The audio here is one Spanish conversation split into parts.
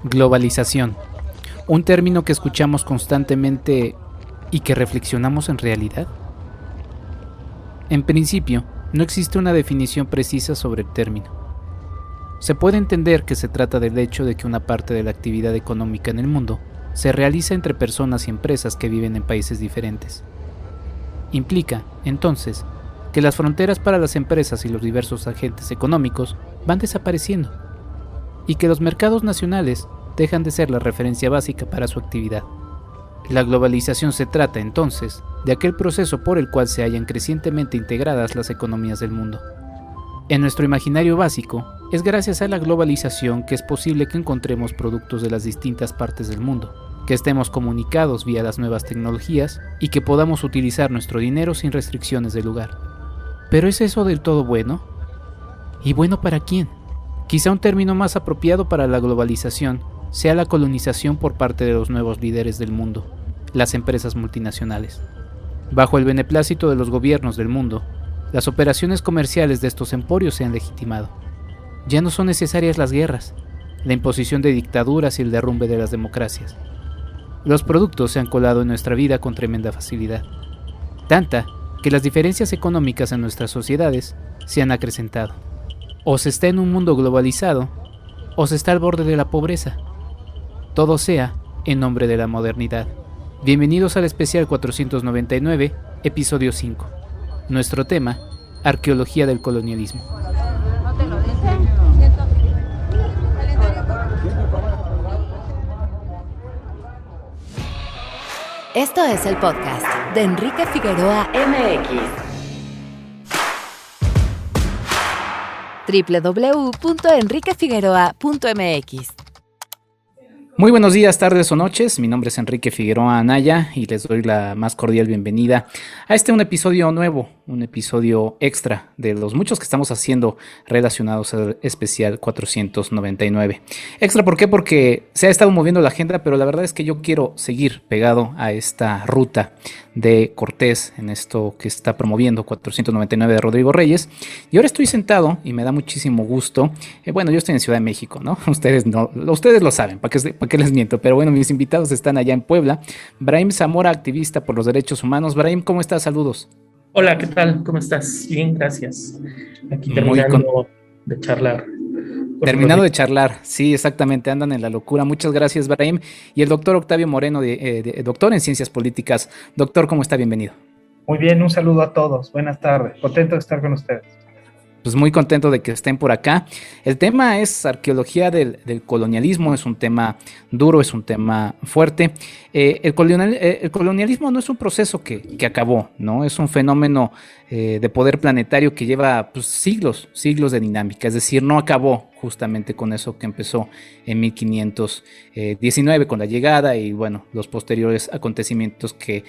Globalización, un término que escuchamos constantemente y que reflexionamos en realidad. En principio, no existe una definición precisa sobre el término. Se puede entender que se trata del hecho de que una parte de la actividad económica en el mundo se realiza entre personas y empresas que viven en países diferentes. Implica, entonces, que las fronteras para las empresas y los diversos agentes económicos van desapareciendo, y que los mercados nacionales dejan de ser la referencia básica para su actividad. La globalización se trata, entonces, de aquel proceso por el cual se hallan crecientemente integradas las economías del mundo. En nuestro imaginario básico, es gracias a la globalización que es posible que encontremos productos de las distintas partes del mundo, que estemos comunicados vía las nuevas tecnologías y que podamos utilizar nuestro dinero sin restricciones de lugar. ¿Pero es eso del todo bueno? ¿Y bueno para quién? Quizá un término más apropiado para la globalización sea la colonización por parte de los nuevos líderes del mundo, las empresas multinacionales. Bajo el beneplácito de los gobiernos del mundo, las operaciones comerciales de estos emporios se han legitimado. Ya no son necesarias las guerras, la imposición de dictaduras y el derrumbe de las democracias. Los productos se han colado en nuestra vida con tremenda facilidad, tanta que las diferencias económicas en nuestras sociedades se han acrecentado. O se está en un mundo globalizado, o se está al borde de la pobreza. Todo sea en nombre de la modernidad. Bienvenidos al especial 499, episodio 5. Nuestro tema, arqueología del colonialismo. ¿No te lo dice? Esto es el podcast de Enrique Figueroa MX. www.enriquefigueroa.mx. Muy buenos días, tardes o noches, mi nombre es Enrique Figueroa Anaya y les doy la más cordial bienvenida a un episodio nuevo, un episodio extra de los muchos que estamos haciendo relacionados al especial 499. Extra, ¿por qué? Porque se ha estado moviendo la agenda, pero la verdad es que yo quiero seguir pegado a esta ruta de Cortés en esto que está promoviendo 499 de Rodrigo Reyes, y ahora estoy sentado y me da muchísimo gusto. Bueno, yo estoy en Ciudad de México, ¿no? Ustedes lo saben, ¿para qué les miento? Pero bueno, mis invitados están allá en Puebla. Brahim Zamora, activista por los derechos humanos. Brahim, ¿cómo estás? Saludos. Hola, ¿qué tal? ¿Cómo estás? Bien, gracias. Aquí terminando de charlar. Terminado de charlar, sí, exactamente, andan en la locura. Muchas gracias, Brahim. Y el doctor Octavio Moreno, doctor en Ciencias Políticas. Doctor, ¿cómo está? Bienvenido. Muy bien, un saludo a todos. Buenas tardes. Contento de estar con ustedes. Pues muy contento de que estén por acá. El tema es arqueología del colonialismo, es un tema duro, es un tema fuerte. El colonialismo no es un proceso que acabó, ¿no? Es un fenómeno de poder planetario que lleva pues, siglos de dinámica, es decir, no acabó justamente con eso que empezó en 1519 con la llegada y bueno, los posteriores acontecimientos que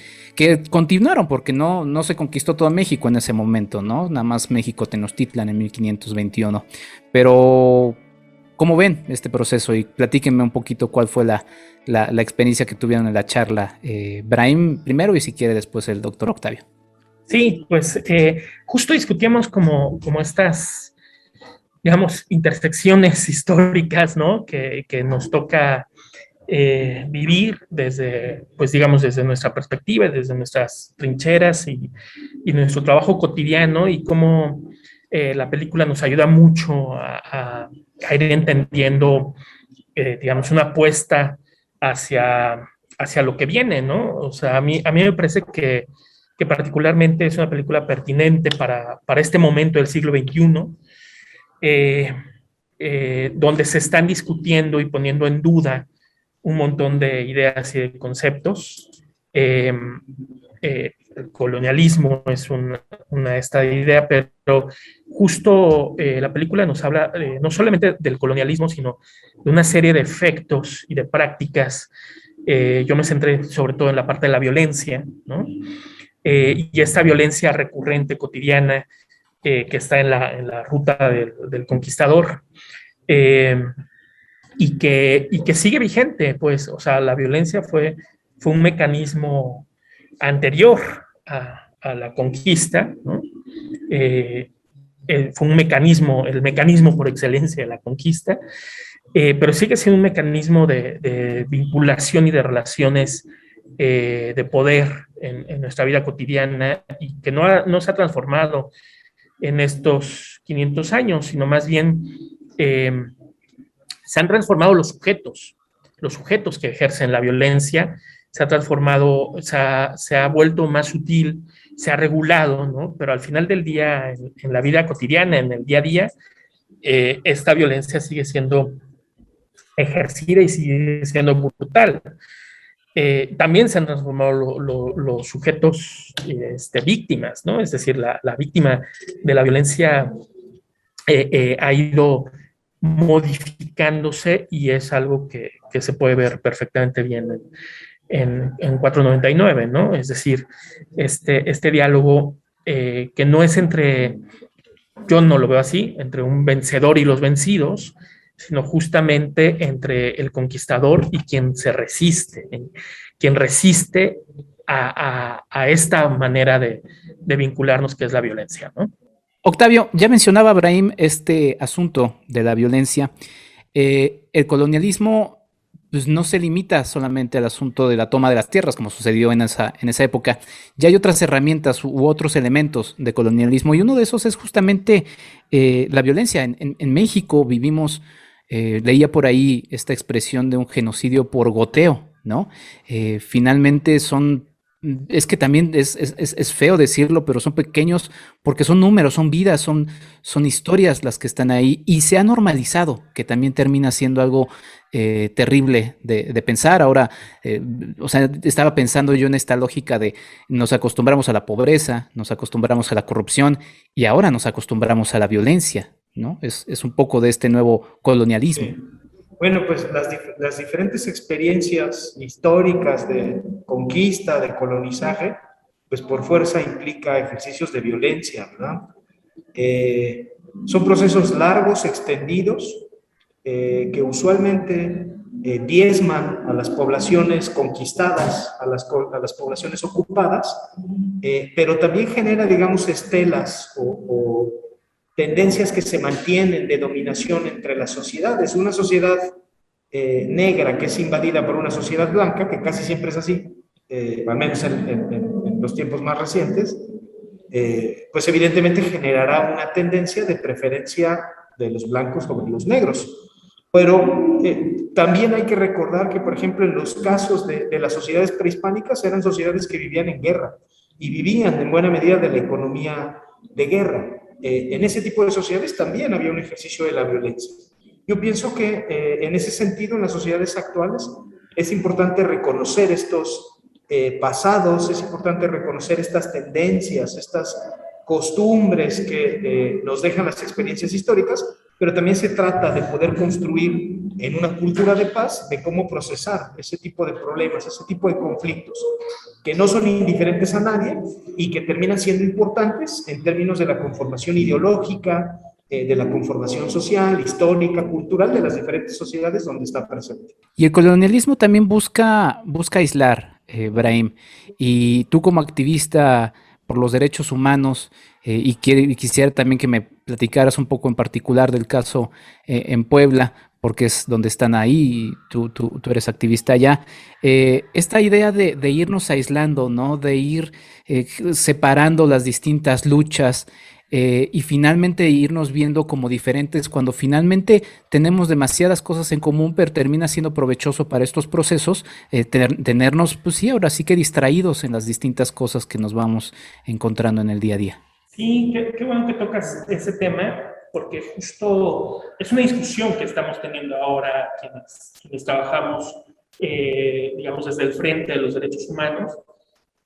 continuaron porque no se conquistó todo México en ese momento, ¿no? Nada más México Tenochtitlan en 1521. Pero, ¿cómo ven este proceso? Y platíquenme un poquito cuál fue la experiencia que tuvieron en la charla. Brahim primero y si quiere después el doctor Octavio. Sí, pues justo discutíamos como estas, digamos, intersecciones históricas, ¿no? Que nos toca vivir desde, pues digamos, desde nuestra perspectiva, desde nuestras trincheras y nuestro trabajo cotidiano y cómo la película nos ayuda mucho a ir entendiendo, digamos, una apuesta hacia lo que viene, ¿no? O sea, a mí me parece que particularmente es una película pertinente para este momento del siglo XXI, donde se están discutiendo y poniendo en duda un montón de ideas y de conceptos. El colonialismo es esta idea, pero justo la película nos habla no solamente del colonialismo, sino de una serie de efectos y de prácticas. Yo me centré sobre todo en la parte de la violencia, ¿no? Y esta violencia recurrente, cotidiana, que está en la ruta del conquistador, y que sigue vigente, pues, o sea, la violencia fue un mecanismo anterior a la conquista, ¿no? Fue un mecanismo, el mecanismo por excelencia de la conquista, pero sigue siendo un mecanismo de vinculación y de relaciones de poder en nuestra vida cotidiana y que no se ha transformado en estos 500 años, sino más bien se han transformado los sujetos que ejercen la violencia, se ha transformado, se ha vuelto más sutil, se ha regulado, ¿no? Pero al final del día, en la vida cotidiana, en el día a día, esta violencia sigue siendo ejercida y sigue siendo brutal. También se han transformado los sujetos víctimas, ¿no? Es decir, la víctima de la violencia ha ido modificándose y es algo que se puede ver perfectamente bien en 499, ¿no? Es decir, este diálogo que no es entre, yo no lo veo así, entre un vencedor y los vencidos, sino justamente entre el conquistador y quien se resiste, quien resiste a esta manera de vincularnos que es la violencia, ¿no? Octavio, ya mencionaba Brahim este asunto de la violencia. El colonialismo pues, no se limita solamente al asunto de la toma de las tierras, como sucedió en esa época. Ya hay otras herramientas u otros elementos de colonialismo, y uno de esos es justamente la violencia. En México vivimos, leía por ahí esta expresión de un genocidio por goteo, ¿no? Finalmente es que también es feo decirlo, pero son pequeños porque son números, son vidas, son historias las que están ahí, y se ha normalizado, que también termina siendo algo terrible de pensar. Ahora, o sea, estaba pensando yo en esta lógica de nos acostumbramos a la pobreza, nos acostumbramos a la corrupción y ahora nos acostumbramos a la violencia, ¿no? Es un poco de este nuevo colonialismo. Sí. Bueno, pues las diferentes experiencias históricas de conquista, de colonizaje, pues por fuerza implica ejercicios de violencia, ¿verdad? Son procesos largos, extendidos, que usualmente diezman a las poblaciones conquistadas, a las poblaciones ocupadas, pero también genera, digamos, estelas o tendencias que se mantienen de dominación entre las sociedades. Una sociedad negra que es invadida por una sociedad blanca, que casi siempre es así, al menos en los tiempos más recientes, pues evidentemente generará una tendencia de preferencia de los blancos sobre los negros. Pero también hay que recordar que, por ejemplo, en los casos de las sociedades prehispánicas eran sociedades que vivían en guerra y vivían en buena medida de la economía de guerra. En ese tipo de sociedades también había un ejercicio de la violencia. Yo pienso que en ese sentido, en las sociedades actuales, es importante reconocer estos pasados, es importante reconocer estas tendencias, estas costumbres que nos dejan las experiencias históricas, pero también se trata de poder construir en una cultura de paz, de cómo procesar ese tipo de problemas, ese tipo de conflictos, que no son indiferentes a nadie y que terminan siendo importantes en términos de la conformación ideológica, de la conformación social, histórica, cultural de las diferentes sociedades donde está presente. Y el colonialismo también busca aislar, Brahim, y tú como activista por los derechos humanos, y quisiera también que me platicaras un poco en particular del caso en Puebla, porque es donde están ahí, y tú eres activista allá. Esta idea de irnos aislando, ¿no? De ir separando las distintas luchas, y finalmente irnos viendo como diferentes cuando finalmente tenemos demasiadas cosas en común, pero termina siendo provechoso para estos procesos tenernos, pues sí, ahora sí que distraídos en las distintas cosas que nos vamos encontrando en el día a día. Sí, qué bueno que tocas ese tema, porque justo es una discusión que estamos teniendo ahora quienes trabajamos, digamos, desde el frente de los derechos humanos,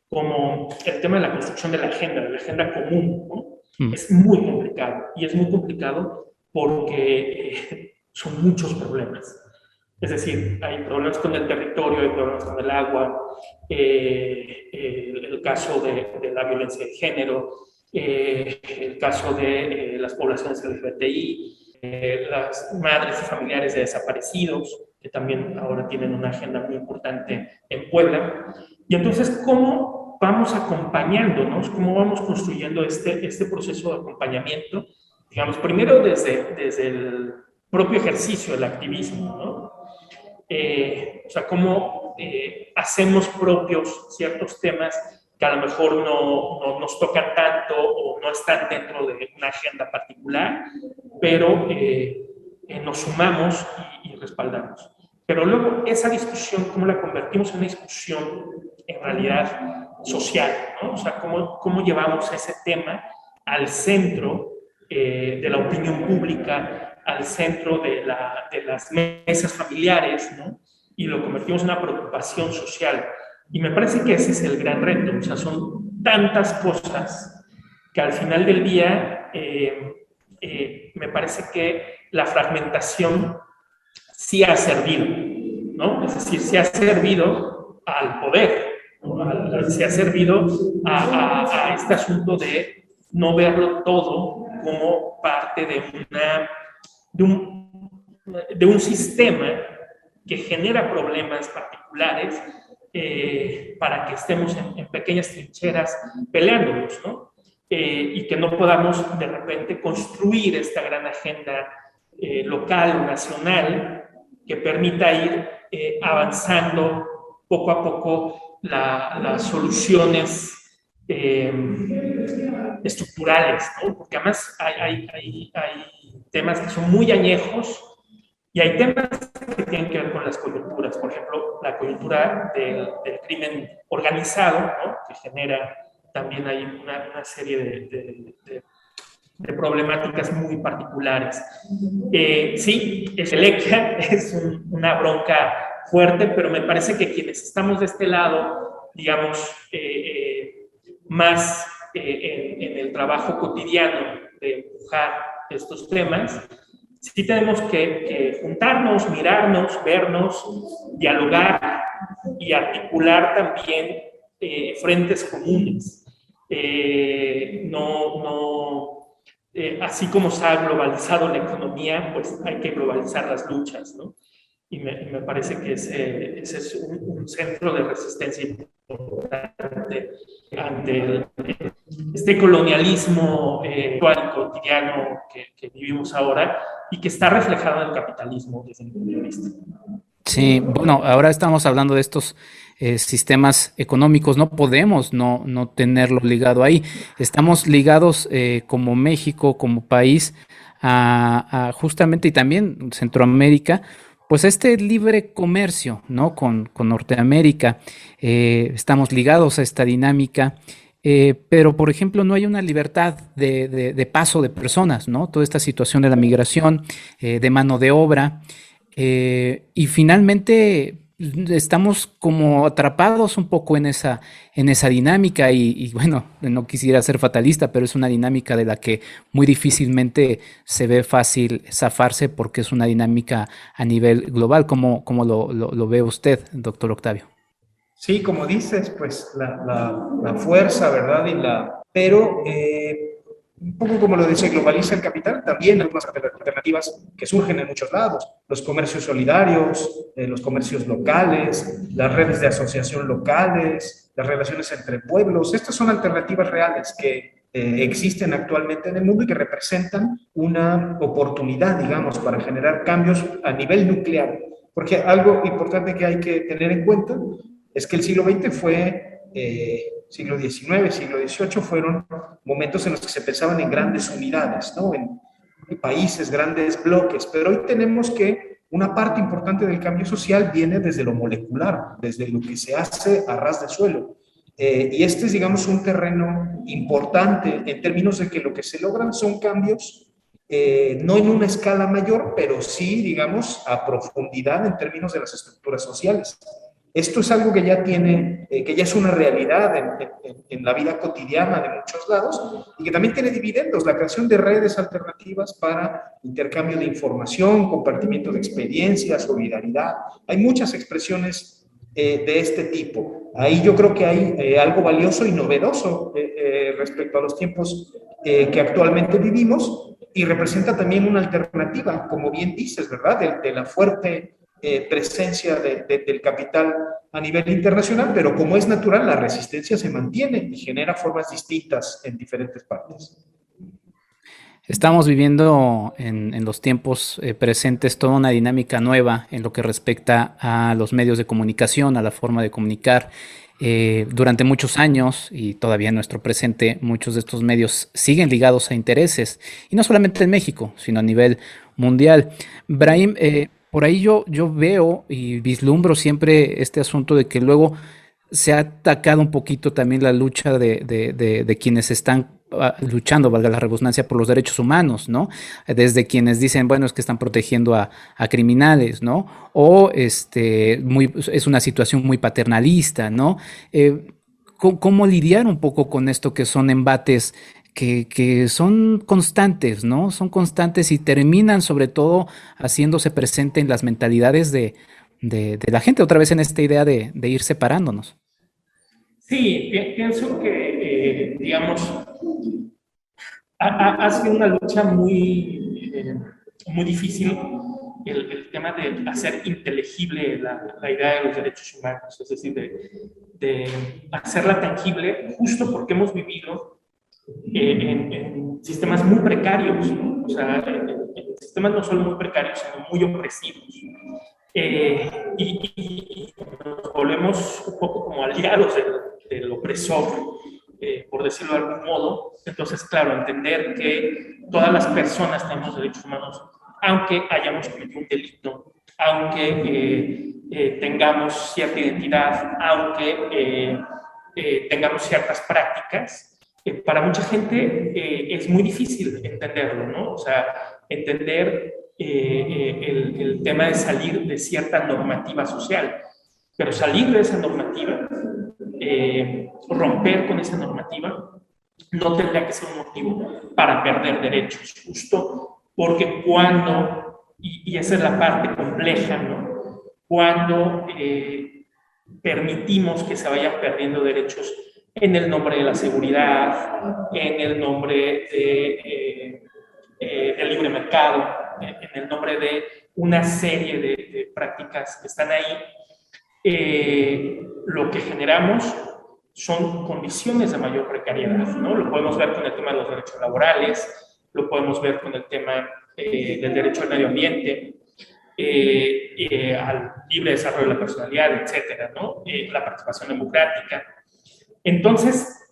como el tema de la construcción de la agenda común, ¿no? Es muy complicado, y es muy complicado porque son muchos problemas. Es decir, hay problemas con el territorio, hay problemas con el agua, el caso de la violencia de género, el caso de las poblaciones LGBTI, las madres y familiares de desaparecidos, que también ahora tienen una agenda muy importante en Puebla. Y entonces, ¿cómo vamos acompañándonos? ¿Cómo vamos construyendo este proceso de acompañamiento? Digamos, primero desde propio ejercicio del activismo, ¿no? O sea, cómo hacemos propios ciertos temas que a lo mejor no nos tocan tanto o no están dentro de una agenda particular, pero nos sumamos y respaldamos. Pero luego esa discusión, ¿cómo la convertimos en una discusión en realidad social, ¿no? O sea, ¿cómo llevamos ese tema al centro de la opinión pública, al centro de las mesas familiares, ¿no? Y lo convertimos en una preocupación social. Y me parece que ese es el gran reto. O sea, son tantas cosas que al final del día me parece que la fragmentación sí ha servido, ¿no? Es decir, sí ha servido al poder, ¿no? Se ha servido a este asunto de no verlo todo como parte de un sistema que genera problemas particulares para que estemos en pequeñas trincheras peleándonos, ¿no? Y que no podamos de repente construir esta gran agenda local o nacional que permita ir avanzando poco a poco las soluciones estructurales, ¿no? Porque además hay temas que son muy añejos y hay temas que tienen que ver con las coyunturas. Por ejemplo, la coyuntura del crimen organizado, ¿no? Que genera también hay una serie de problemáticas muy particulares. Sí, Elequia es una bronca fuerte, pero me parece que quienes estamos de este lado, digamos, más en el trabajo cotidiano de empujar estos temas, sí tenemos que juntarnos, mirarnos, vernos, dialogar y articular también frentes comunes. Así como se ha globalizado la economía, pues hay que globalizar las luchas, ¿no? Y me parece que ese es un centro de resistencia importante ante este colonialismo cotidiano que vivimos ahora y que está reflejado en el capitalismo desde mi punto de vista. Sí, bueno, ahora estamos hablando de estos sistemas económicos, no podemos no tenerlo ligado ahí. Estamos ligados como México, como país, a justamente y también Centroamérica, pues este libre comercio, ¿no? Con Norteamérica, estamos ligados a esta dinámica. Pero, por ejemplo, no hay una libertad de paso de personas, ¿no? Toda esta situación de la migración, de mano de obra. Y finalmente estamos como atrapados un poco en esa dinámica y bueno, no quisiera ser fatalista, pero es una dinámica de la que muy difícilmente se ve fácil zafarse porque es una dinámica a nivel global. ¿Cómo lo ve usted, doctor Octavio? Sí, como dices, pues la fuerza, ¿verdad? Pero un poco como lo dice, globaliza el capital, también hay algunas alternativas que surgen en muchos lados. Los comercios solidarios, los comercios locales, las redes de asociación locales, las relaciones entre pueblos. Estas son alternativas reales que existen actualmente en el mundo y que representan una oportunidad, digamos, para generar cambios a nivel nuclear. Porque algo importante que hay que tener en cuenta es que el siglo XX fue, siglo XIX, siglo XVIII, fueron momentos en los que se pensaban en grandes unidades, ¿no? En países, grandes bloques, pero hoy tenemos que una parte importante del cambio social viene desde lo molecular, desde lo que se hace a ras de suelo. Y este es, digamos, un terreno importante en términos de que lo que se logran son cambios no en una escala mayor, pero sí, digamos, a profundidad en términos de las estructuras sociales. Esto es algo que ya que ya es una realidad en la vida cotidiana de muchos lados y que también tiene dividendos, la creación de redes alternativas para intercambio de información, compartimiento de experiencias, solidaridad. Hay muchas expresiones de este tipo. Ahí yo creo que hay algo valioso y novedoso respecto a los tiempos que actualmente vivimos y representa también una alternativa, como bien dices, ¿verdad? De la fuerte presencia del capital a nivel internacional, pero como es natural, la resistencia se mantiene y genera formas distintas en diferentes partes. Estamos viviendo en los tiempos presentes toda una dinámica nueva en lo que respecta a los medios de comunicación, a la forma de comunicar. Durante muchos años y todavía en nuestro presente, muchos de estos medios siguen ligados a intereses, y no solamente en México, sino a nivel mundial. Brahim, por ahí yo veo y vislumbro siempre este asunto de que luego se ha atacado un poquito también la lucha de quienes están luchando, valga la redundancia, por los derechos humanos, ¿no? Desde quienes dicen, bueno, es que están protegiendo a criminales, ¿no? O es una situación muy paternalista, ¿no? ¿Cómo lidiar un poco con esto que son embates que son constantes, ¿no? Son constantes y terminan sobre todo haciéndose presente en las mentalidades de la gente, otra vez en esta idea de ir separándonos. Sí, pienso que, digamos, ha sido una lucha muy difícil el tema de hacer inteligible la idea de los derechos humanos, es decir, de hacerla tangible, justo porque hemos vivido en sistemas muy precarios, ¿no? O sea, en sistemas no solo muy precarios, sino muy opresivos. Y nos volvemos un poco como aliados del opresor, por decirlo de algún modo. Entonces, claro, entender que todas las personas tenemos derechos humanos, aunque hayamos cometido un delito, aunque tengamos cierta identidad, aunque tengamos ciertas prácticas, para mucha gente es muy difícil entenderlo, ¿no? O sea, entender el tema de salir de cierta normativa social, pero salir de esa normativa, romper con esa normativa, no tendría que ser un motivo para perder derechos, justo porque y esa es la parte compleja, ¿no? Cuando permitimos que se vayan perdiendo derechos en el nombre de la seguridad, en el nombre del libre mercado, en el nombre de una serie de prácticas que están ahí, lo que generamos son condiciones de mayor precariedad, ¿no? Lo podemos ver con el tema de los derechos laborales, lo podemos ver con el tema del derecho al medio ambiente, al libre desarrollo de la personalidad, etcétera, ¿no? La participación democrática. Entonces,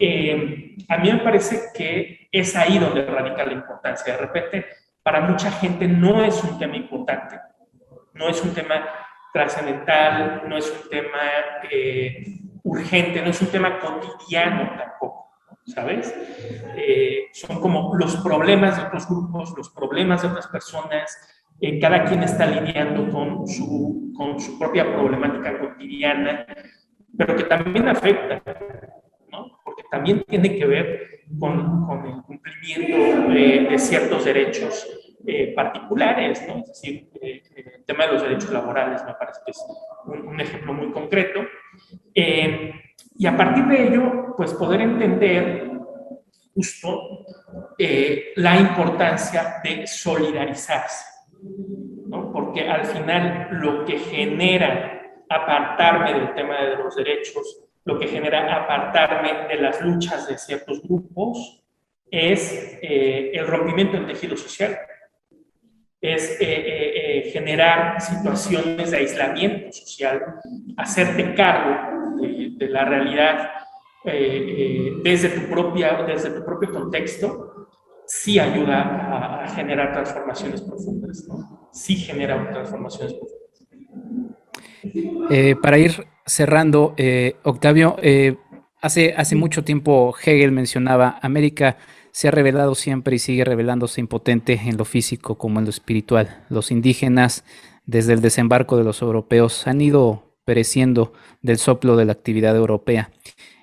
a mí me parece que es ahí donde radica la importancia. De repente, para mucha gente no es un tema importante, no es un tema trascendental, no es un tema urgente, no es un tema cotidiano tampoco, ¿sabes? Son como los problemas de otros grupos, los problemas de otras personas, cada quien está lidiando con su propia problemática cotidiana, pero que también afecta, ¿no? Porque también tiene que ver con el cumplimiento de ciertos derechos particulares, ¿no? Es decir, el tema de los derechos laborales me parece que es un ejemplo muy concreto. Y a partir de ello, pues poder entender justo la importancia de solidarizarse, ¿no? Porque al final lo que genera apartarme del tema de los derechos, lo que genera apartarme de las luchas de ciertos grupos, es el rompimiento del tejido social, es generar situaciones de aislamiento social, hacerte cargo de la realidad desde tu propio contexto, sí ayuda a generar transformaciones profundas, ¿no? Sí genera transformaciones profundas. Para ir cerrando, Octavio, hace mucho tiempo Hegel mencionaba: América se ha revelado siempre y sigue revelándose impotente en lo físico como en lo espiritual. Los indígenas, desde el desembarco de los europeos, han ido pereciendo del soplo de la actividad europea.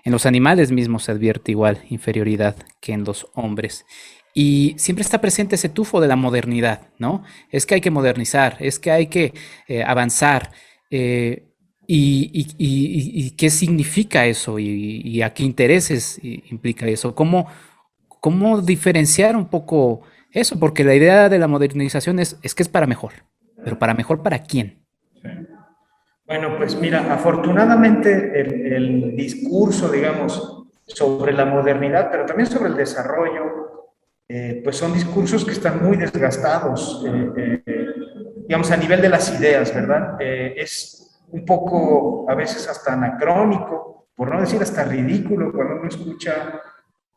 En los animales mismos se advierte igual inferioridad que en los hombres. Y siempre está presente ese tufo de la modernidad, ¿no? Es que hay que modernizar, es que hay que avanzar. ¿Y qué significa eso? ¿Y a qué intereses implica eso? ¿Cómo diferenciar un poco eso? Porque la idea de la modernización es que es para mejor, pero ¿para mejor para quién? Sí. Bueno, pues mira, afortunadamente el discurso, digamos, sobre la modernidad, pero también sobre el desarrollo pues son discursos que están muy desgastados, digamos, a nivel de las ideas, ¿verdad? Es un poco, a veces hasta anacrónico, por no decir hasta ridículo, cuando uno escucha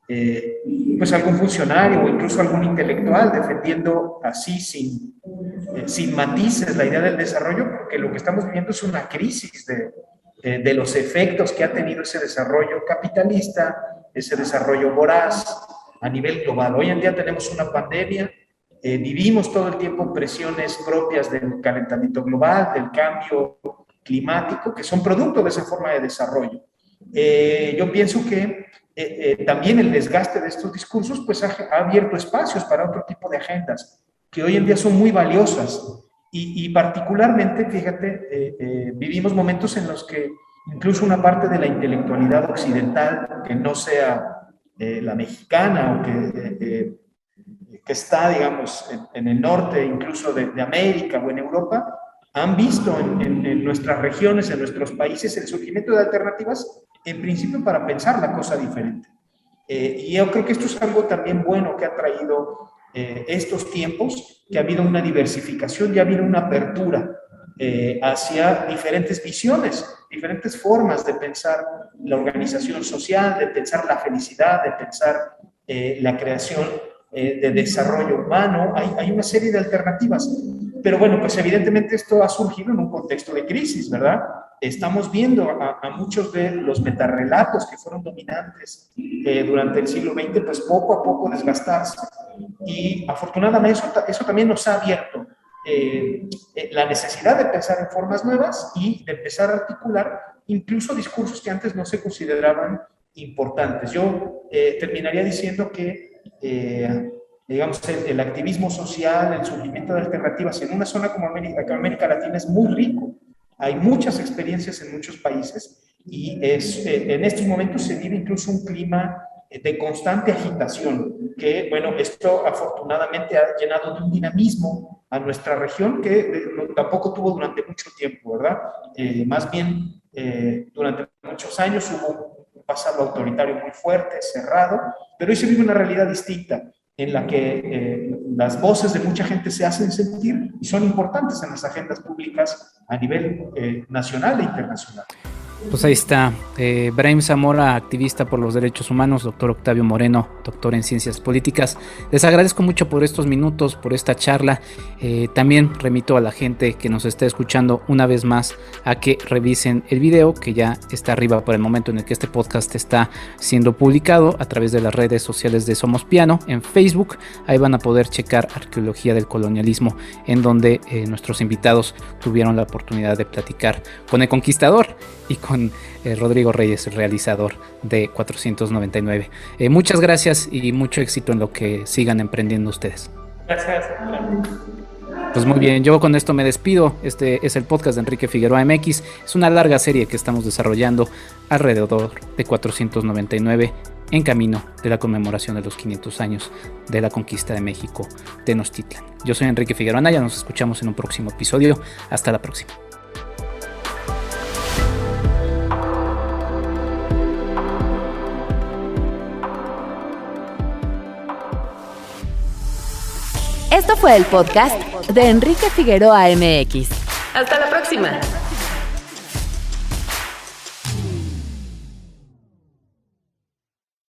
pues algún funcionario o incluso algún intelectual defendiendo así sin matices la idea del desarrollo, porque lo que estamos viviendo es una crisis de los efectos que ha tenido ese desarrollo capitalista, ese desarrollo voraz a nivel global. Hoy en día tenemos una pandemia, vivimos todo el tiempo presiones propias del calentamiento global, del cambio climático, que son producto de esa forma de desarrollo. Yo pienso que también el desgaste de estos discursos pues ha abierto espacios para otro tipo de agendas que hoy en día son muy valiosas y particularmente, fíjate, vivimos momentos en los que incluso una parte de la intelectualidad occidental que no sea la mexicana o que está, digamos, en el norte incluso de América o en Europa, han visto en nuestras regiones, en nuestros países, el surgimiento de alternativas, en principio para pensar la cosa diferente. Y yo creo que esto es algo también bueno que ha traído estos tiempos, que ha habido una diversificación, ya ha habido una apertura hacia diferentes visiones, diferentes formas de pensar la organización social, de pensar la felicidad, de pensar la creación de desarrollo humano. Hay una serie de alternativas. Pero bueno, pues evidentemente esto ha surgido en un contexto de crisis, ¿verdad? Estamos viendo a muchos de los metarrelatos que fueron dominantes durante el siglo XX, pues poco a poco desgastarse. Y afortunadamente eso también nos ha abierto la necesidad de pensar en formas nuevas y de empezar a articular incluso discursos que antes no se consideraban importantes. Yo terminaría diciendo que digamos, el activismo social, el surgimiento de alternativas en una zona como América Latina es muy rico. Hay muchas experiencias en muchos países y en estos momentos se vive incluso un clima de constante agitación, que, bueno, esto afortunadamente ha llenado de un dinamismo a nuestra región que tampoco tuvo durante mucho tiempo, ¿verdad? Más bien, durante muchos años hubo un pasado autoritario muy fuerte, cerrado, pero hoy se vive una realidad distinta, en la que las voces de mucha gente se hacen sentir y son importantes en las agendas públicas a nivel nacional e internacional. Pues ahí está, Brahim Zamora, activista por los derechos humanos, doctor Octavio Moreno, doctor en ciencias políticas. Les agradezco mucho por estos minutos, por esta charla. También remito a la gente que nos está escuchando una vez más a que revisen el video que ya está arriba por el momento en el que este podcast está siendo publicado a través de las redes sociales de Somos Piano en Facebook. Ahí van a poder checar Arqueología del Colonialismo, en donde nuestros invitados tuvieron la oportunidad de platicar con el conquistador y con Rodrigo Reyes, el realizador de 499. Muchas gracias y mucho éxito en lo que sigan emprendiendo ustedes. Gracias. Pues muy bien, yo con esto me despido. Este es el podcast de Enrique Figueroa MX. Es una larga serie que estamos desarrollando alrededor de 499 en camino de la conmemoración de los 500 años de la conquista de México, Tenochtitlan. Yo soy Enrique Figueroa Anaya, nos escuchamos en un próximo episodio. Hasta la próxima. Esto fue el podcast de Enrique Figueroa MX. Hasta la próxima.